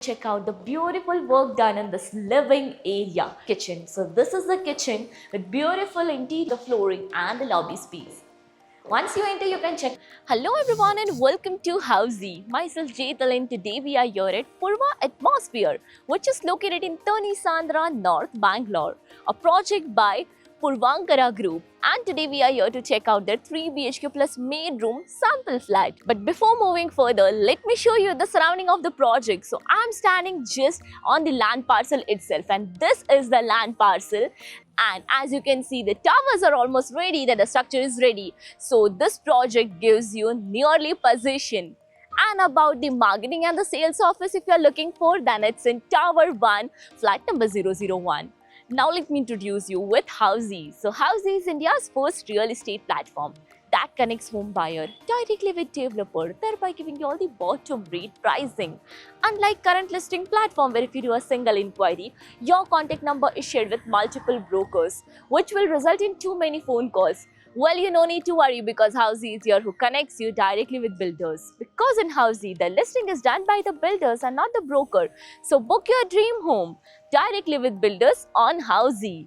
Check out the beautiful work done in this living area kitchen. So this is the kitchen with beautiful interior flooring and the lobby space. Once you enter, you can check. Hello everyone and welcome to Housey. Myself Jaital and today we are here at Purva Atmosphere, which is located in Tani Sandra, North Bangalore, a project by Purvankara Group. And today we are here to check out their 3 BHK plus maid room sample flat. But before moving further, let me show you the surrounding of the project. So I'm standing just on the land parcel itself, and this is the land parcel. And as you can see, the towers are almost ready, that the structure is ready. So this project gives you nearly possession. And about the marketing and the sales office, if you are looking for, then it's in Tower 1, flat number 001. Now let me introduce you with Housey. So Housey is India's first real estate platform that connects home buyer directly with developer, thereby giving you all the bottom rate pricing. Unlike current listing platform where if you do a single inquiry, your contact number is shared with multiple brokers, which will result in too many phone calls. Well, you no need to worry because Housey is here who connects you directly with builders. Because in Housey, the listing is done by the builders and not the broker. So book your dream home directly with builders on Housey.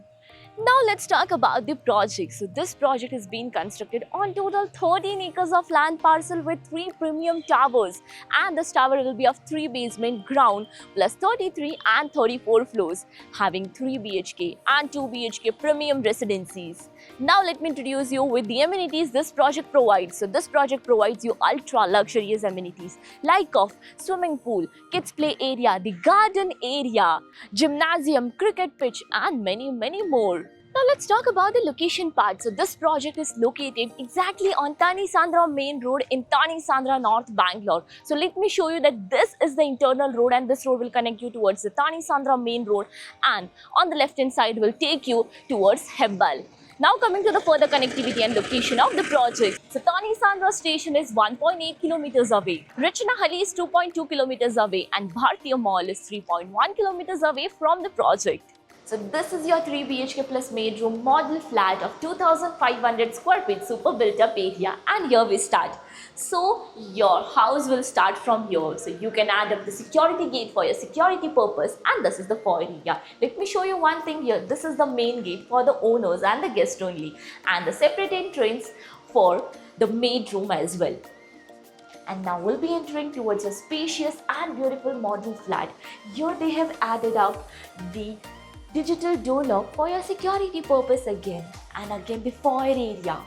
Now let's talk about the project. So this project is being constructed on total 13 acres of land parcel with 3 premium towers, and this tower will be of 3 basement ground plus 33 and 34 floors, having 3 BHK and 2 BHK premium residencies. Now let me introduce you with the amenities this project provides. So this project provides you ultra luxurious amenities like of swimming pool, kids play area, the garden area, gymnasium, cricket pitch and many more. Now let's talk about the location part. So this project is located exactly on Tani Sandra main road in Tani Sandra, North Bangalore. So let me show you that this is the internal road, and this road will connect you towards the Tani Sandra main road, and on the left hand side will take you towards Hebbal. Now coming to the further connectivity and location of the project. So Tani Sandra station is 1.8 kilometers away. Richnahalli is 2.2 kilometers away, and Bhartiya Mall is 3.1 kilometers away from the project. So this is your 3 BHK plus maid room model flat of 2500 square feet super built up area, and here we start. So your house will start from here. So you can add up the security gate for your security purpose, and this is the foyer area. Let me show you one thing here. This is the main gate for the owners and the guests only, and the separate entrance for the maid room as well. And now we'll be entering towards a spacious and beautiful model flat. Here they have added up the digital door lock for your security purpose again, and again the foyer area.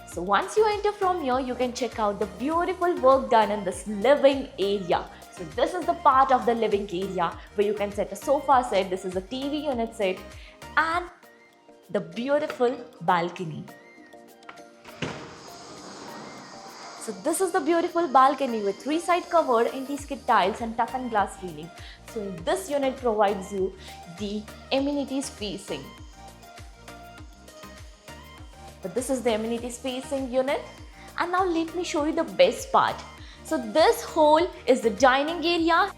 So once you enter from here, you can check out the beautiful work done in this living area. So this is the part of the living area where you can set a sofa set, this is a TV unit set, and the beautiful balcony. So this is the beautiful balcony with 3-side covered anti-skid tiles and toughened glass railing. So this unit provides you the amenities facing. But this is the amenities facing unit. And now let me show you the best part. So this whole is the dining area.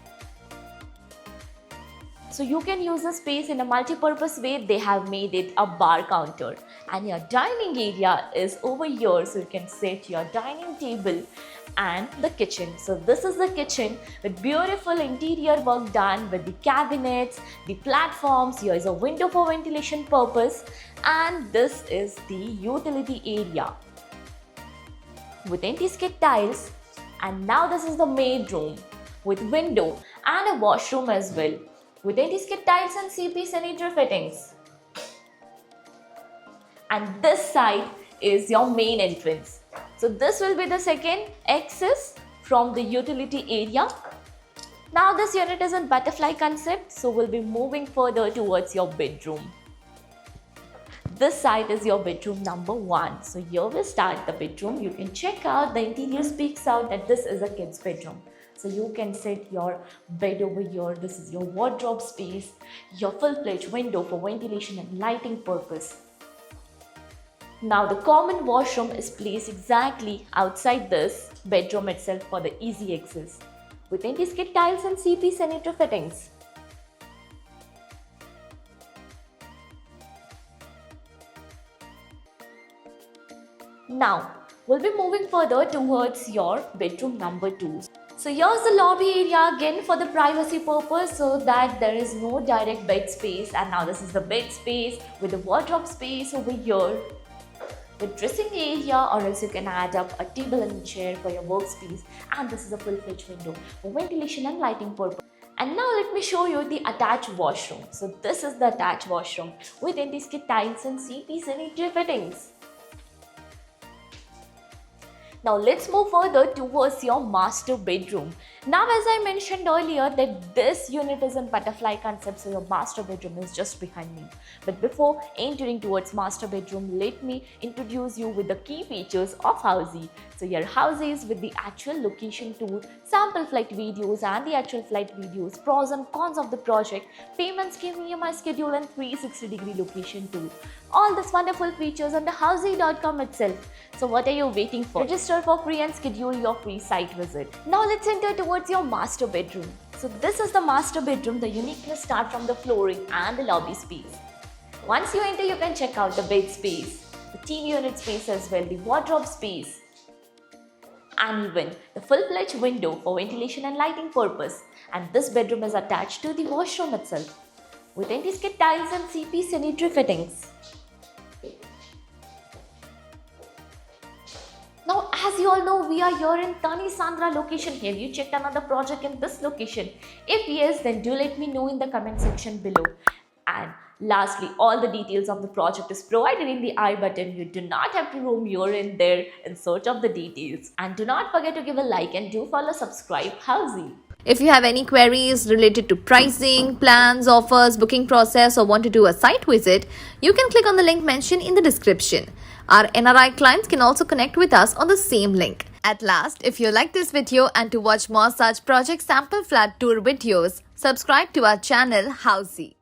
So you can use the space in a multi-purpose way. They have made it a bar counter, and your dining area is over here, so you can set your dining table and the kitchen. So this is the kitchen with beautiful interior work done with the cabinets, the platforms. Here is a window for ventilation purpose, and this is the utility area with anti-skid tiles. And now this is the maid room with window and a washroom as well, with anti-skid tiles and CP sanitary fittings. And this side is your main entrance. So this will be the second access from the utility area. Now this unit is in butterfly concept, so we'll be moving further towards your bedroom. This side is your bedroom number 1. So here we start the bedroom. You can check out the interior speaks out that this is a kid's bedroom. So you can set your bed over here. This is your wardrobe space, your full-fledged window for ventilation and lighting purpose. Now the common washroom is placed exactly outside this bedroom itself for the easy access, with anti-skid tiles and CP sanitary fittings. Now we'll be moving further towards your bedroom number 2. So here's the lobby area again for the privacy purpose so that there is no direct bed space, and now this is the bed space with the wardrobe space over here. The dressing area, or else you can add up a table and a chair for your workspace, and this is a full-fledged window for ventilation and lighting purpose. And now let me show you the attached washroom. So this is the attached washroom with anti-skid tiles and CP sanitary fittings. Now let's move further towards your master bedroom. Now as I mentioned earlier that this unit is in butterfly concept, so your master bedroom is just behind me. But before entering towards master bedroom, let me introduce you with the key features of Housey. So your Housey is with the actual location tour, sample flight videos and the actual flight videos, pros and cons of the project, payment scheme, EMI schedule and 360-degree location tour. All these wonderful features on the Housey.com itself. So what are you waiting for? Register for free and schedule your free site visit. Now let's enter towards your master bedroom. So this is the master bedroom. The uniqueness starts from the flooring and the lobby space. Once you enter, you can check out the bed space, the TV unit space as well, the wardrobe space, and even the full-fledged window for ventilation and lighting purpose. And this bedroom is attached to the washroom itself with anti-skid tiles and CP sanitary fittings. Now, as you all know, we are here in Thani Sandra location. Have you checked another project in this location? If yes, then do let me know in the comment section below. And lastly, all the details of the project is provided in the I button. You do not have to roam here and there in search of the details. And do not forget to give a like and do follow subscribe Housey. If you have any queries related to pricing, plans, offers, booking process, or want to do a site visit, you can click on the link mentioned in the description. Our NRI clients can also connect with us on the same link. At last, if you like this video and to watch more such project sample flat tour videos, subscribe to our channel Housey.